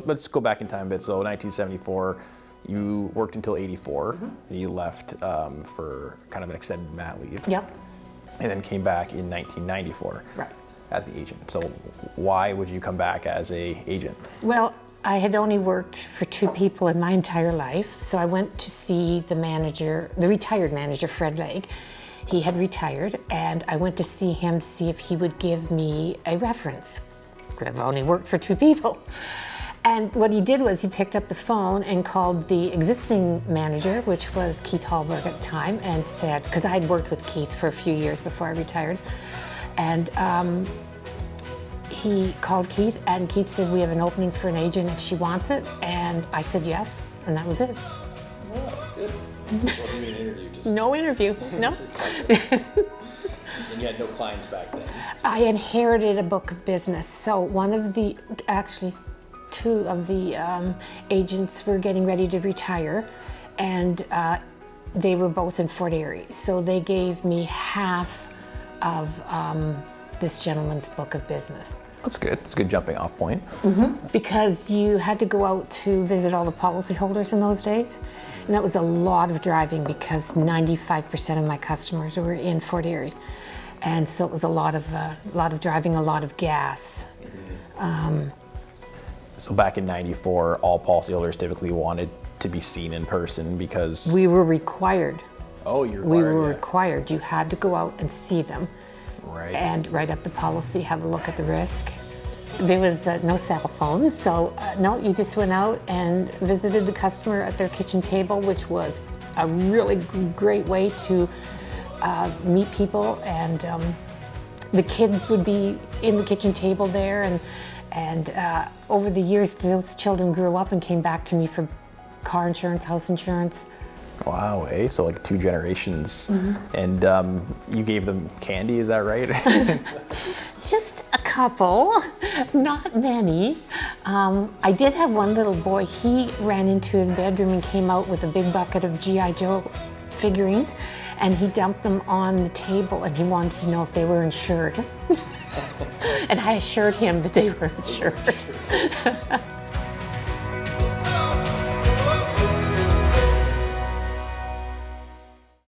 Let's go back in time a bit. So 1974, you worked until 84, and you left for kind of an extended mat leave. Yep. And then came back in 1994 Right. as the agent. So why would you come back as a agent? Well, I had only worked for 2 people in my entire life, so I went to see the manager, the retired manager, Fred Legg. He had retired, and I went to see him to see if he would give me a reference. I've only worked for 2 people. And what he did was he picked up the phone and called the existing manager, which was Keith Hallberg at the time, and said, because I had worked with Keith for a few years before I retired, and he called Keith, and Keith says, we have an opening for an agent if she wants it, and I said yes, and that was it. Oh, good. What do you mean interview? No interview, no. And you had no clients back then? I inherited a book of business. So one of the, actually 2 of the agents were getting ready to retire, and they were both in Fort Erie. So they gave me half of this gentleman's book of business. That's good. It's a good jumping off point. Because you had to go out to visit all the policyholders in those days. And that was a lot of driving because 95% of my customers were in Fort Erie. And so it was a lot of driving, a lot of gas. So back in 94, all policyholders typically wanted to be seen in person because... We were required. Oh, you're required, We were required. You had to go out and see them. Right. And write up the policy, have a look at the risk. There was no cell phones, so no, you just went out and visited the customer at their kitchen table, which was a really great way to meet people. And the kids would be in the kitchen table there, and over the years, those children grew up and came back to me for car insurance, house insurance. Wow, so like 2 generations. And you gave them candy, is that right? Just a couple, not many. I did have one little boy. He ran into his bedroom and came out with a big bucket of G.I. Joe figurines, and he dumped them on the table, and he wanted to know if they were insured. And I assured him that they were insured.